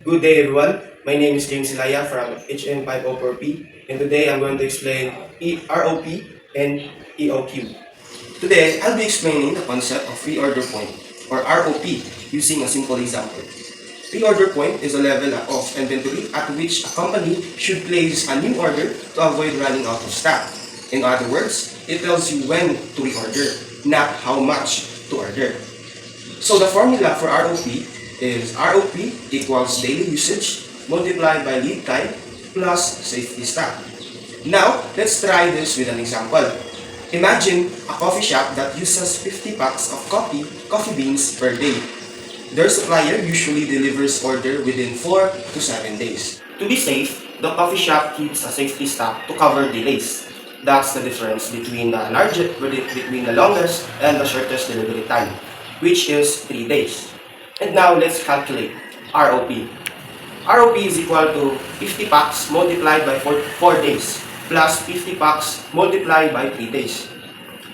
Good day everyone, my name is James Ilaya from HN504P and today I'm going to explain ROP and EOQ. Today, I'll be explaining the concept of reorder point or ROP using a simple example. Reorder point is a level of inventory at which a company should place a new order to avoid running out of stock. In other words, it tells you when to reorder, not how much to order. So the formula for ROP is ROP equals daily usage multiplied by lead time plus safety stock. Now, let's try this with an example. Imagine a coffee shop that uses 50 packs of coffee beans per day. Their supplier usually delivers order within 4 to 7 days. To be safe, the coffee shop keeps a safety stock to cover delays. That's the difference between the longest and the shortest delivery time, which is 3 days. And now let's calculate ROP. ROP is equal to 50 packs multiplied by 4 days plus 50 packs multiplied by 3 days.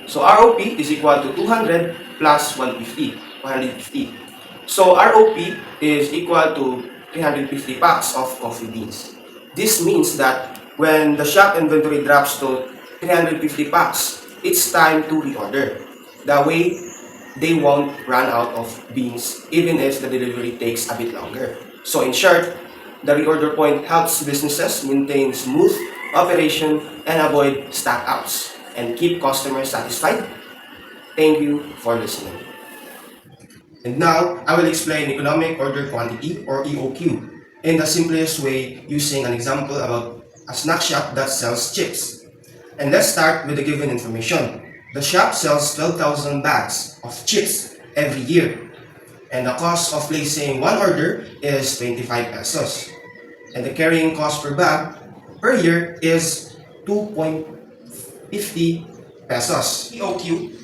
So ROP is equal to 200 plus 150. So ROP is equal to 350 packs of coffee beans. This means that when the shop inventory drops to 350 packs, it's time to reorder. That way, they won't run out of beans even if the delivery takes a bit longer. So in short, the reorder point helps businesses maintain smooth operation and avoid stockouts and keep customers satisfied. Thank you for listening. And now, I will explain economic order quantity or EOQ in the simplest way using an example about a snack shop that sells chips. And let's start with the given information. The shop sells 12,000 bags of chips every year. And the cost of placing one order is 25 pesos. And the carrying cost per bag per year is 2.50 pesos. EOQ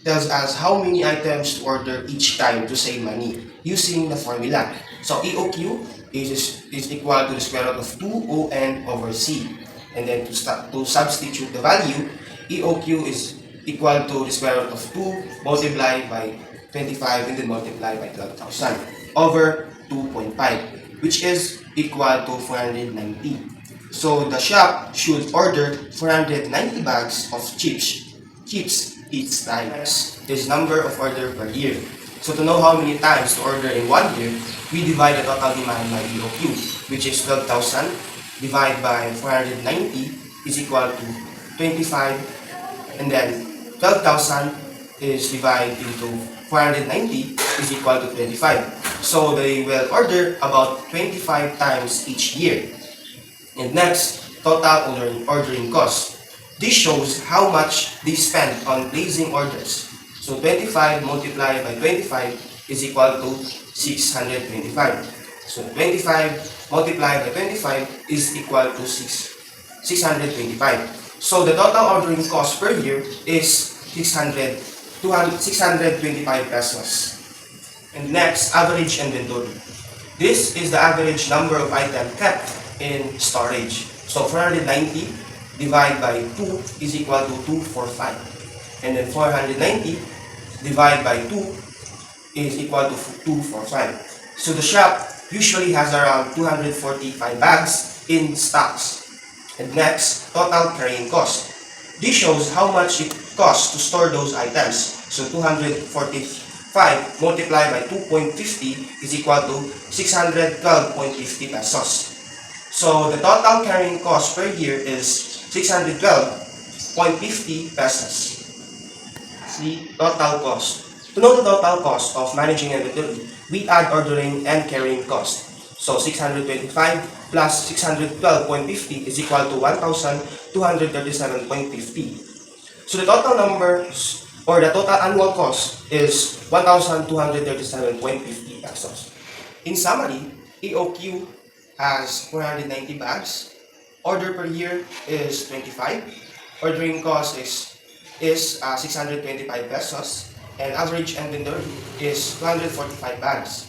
tells us how many items to order each time to save money using the formula. So EOQ is equal to the square root of 2ON over C. And then to substitute the value, EOQ is equal to the square root of 2 multiplied by 25 and then multiplied by 12,000 over 2.5, which is equal to 490. So the shop should order 490 bags of chips each time. This number of order per year. So to know how many times to order in 1 year, we divide the total demand by EOQ, which is 12,000 divided by 490 is equal to 25, and then 12,000 is divided into 490 is equal to 25. So they will order about 25 times each year. And next, total ordering cost. This shows how much they spend on placing orders. So 25 multiplied by 25 is equal to 625. So 25 multiplied by 25 is equal to 625. So the total ordering cost per year is 625 pesos. And next, average inventory. This is the average number of items kept in storage. So 490 divided by 2 is equal to 245. And then 490 divided by 2 is equal to 245. So the shop usually has around 245 bags in stocks. And next, total carrying cost. This shows how much it costs to store those items. So 245 multiplied by 2.50 is equal to 612.50 pesos. So the total carrying cost per year is 612.50 pesos. The total cost. To know the total cost of managing inventory, we add ordering and carrying cost. So 625 plus 612.50 is equal to 1,237.50. So the total numbers or the total annual cost is 1,237.50 pesos. In summary, EOQ has 490 bags. Order per year is 25. Ordering cost is 625 pesos. And average inventory is 245 bags.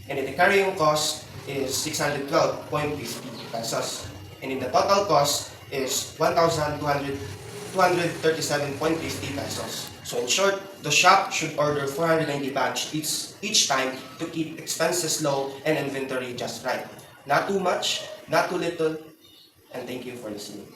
And in the carrying cost is 612.50 pesos. And in the total cost is 1,237.50 pesos. So in short, the shop should order 490 bags each time to keep expenses low and inventory just right. not too much, not too little, and thank you for listening.